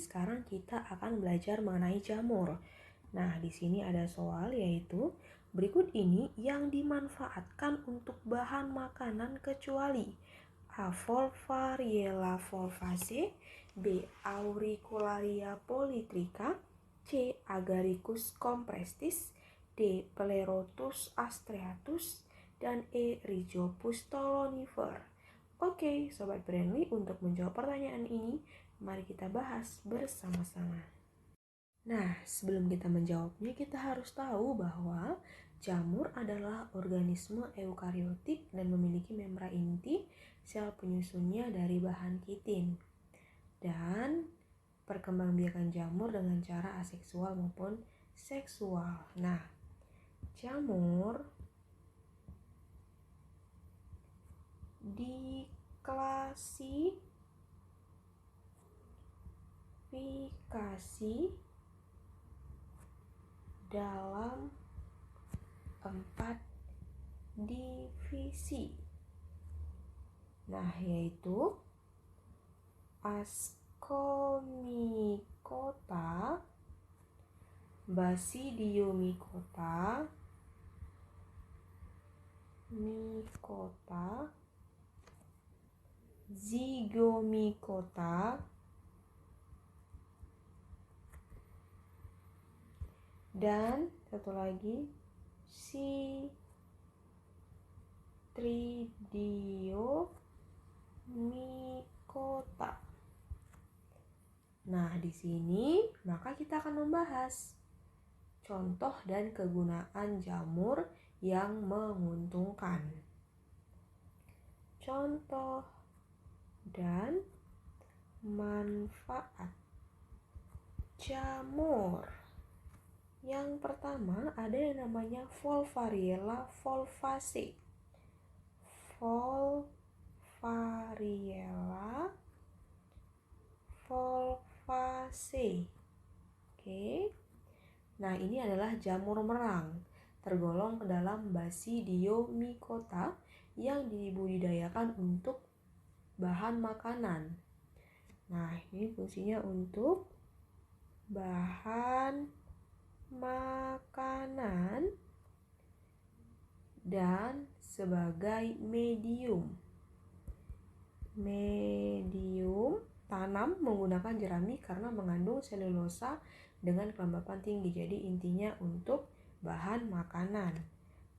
sekarang kita akan belajar mengenai jamur. Nah, di sini ada soal yaitu berikut ini yang dimanfaatkan untuk bahan makanan kecuali A. Volvariella volvaceae, B. Auricularia polytricha, C. Agaricus comprestis, D. Pleurotus astreatus, dan E. Rhizopus stolonifer. Oke, Sobat Brandly, untuk menjawab pertanyaan ini, mari kita bahas bersama-sama. Nah, sebelum kita menjawabnya, kita harus tahu bahwa jamur adalah organisme eukariotik dan memiliki membran inti sel penyusunnya dari bahan kitin. Dan perkembangbiakan jamur dengan cara aseksual maupun seksual. Nah, jamur diklasifikasi dalam 4 divisi. Nah, yaitu Ascomycota, Basidiomycota, Mycota, Zygomycota, dan satu lagi Chytridiomycota. Nah, di sini maka kita akan membahas contoh dan kegunaan jamur yang menguntungkan. Contoh dan manfaat jamur. Yang pertama ada yang namanya Volvariella volvaceae. Volvariella volvaceae. Oke. Nah, ini adalah jamur merang, tergolong ke dalam Basidiomycota yang dibudidayakan untuk bahan makanan. Nah, ini fungsinya untuk bahan makanan dan sebagai medium tanam menggunakan jerami karena mengandung selulosa dengan kelembapan tinggi. Jadi intinya untuk bahan makanan.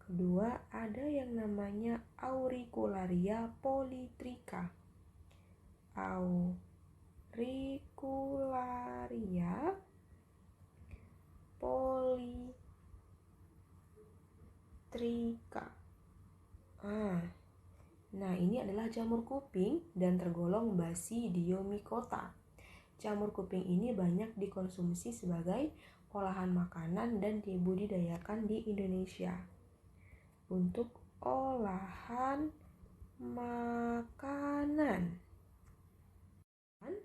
Kedua, ada yang namanya Auricularia polytricha. Auricularia polytricha. Nah, ini adalah jamur kuping dan tergolong Basidiomycota. Jamur kuping ini banyak dikonsumsi sebagai olahan makanan dan dibudidayakan di Indonesia untuk olahan makanan. Dan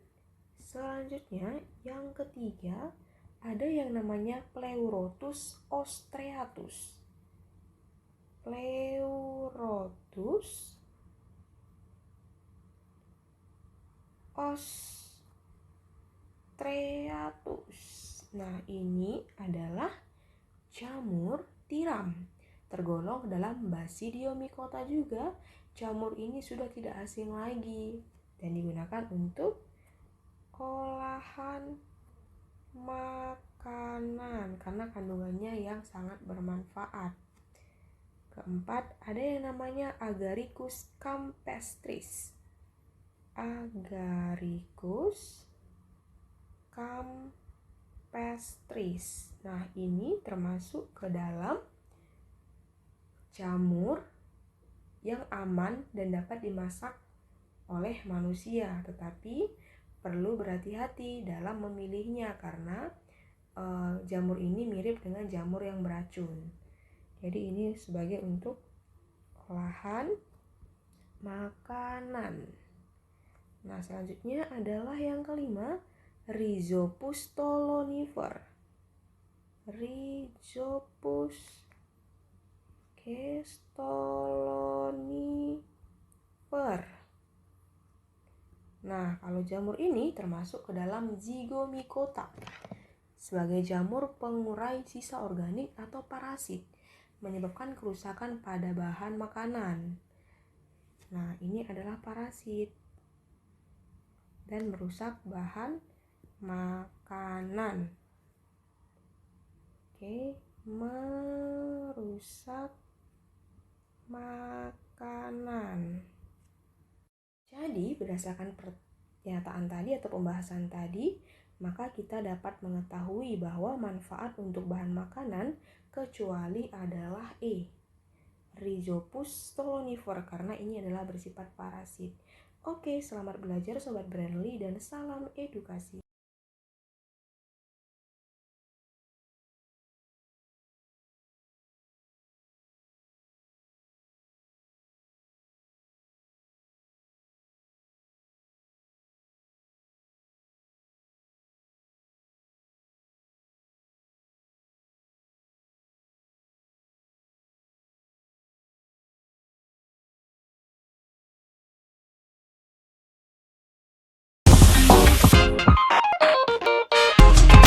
selanjutnya, yang ketiga, ada yang namanya Pleurotus astreatus. Pleurotus astreatus. Nah, ini adalah jamur tiram, tergolong dalam Basidiomycota juga. Jamur ini sudah tidak asing lagi dan digunakan untuk olahan makanan karena kandungannya yang sangat bermanfaat. Keempat, ada yang namanya Agaricus campestris. Agaricus campestris. Nah, ini termasuk ke dalam jamur yang aman dan dapat dimasak oleh manusia, tetapi perlu berhati-hati dalam memilihnya karena jamur ini mirip dengan jamur yang beracun. Jadi ini sebagai untuk olahan makanan. Nah, selanjutnya adalah yang kelima, Rhizopus stolonifer. Rhizopus stolonifer. Nah, kalau jamur ini termasuk ke dalam zygomicota sebagai jamur pengurai sisa organik atau parasit, menyebabkan kerusakan pada bahan makanan. Nah, ini adalah parasit dan merusak bahan makanan. Oke, merusak makanan. Jadi, berdasarkan pernyataan tadi atau pembahasan tadi, maka kita dapat mengetahui bahwa manfaat untuk bahan makanan kecuali adalah Rhizopus stolonifer, karena ini adalah bersifat parasit. Oke, selamat belajar Sobat Brandly dan salam edukasi.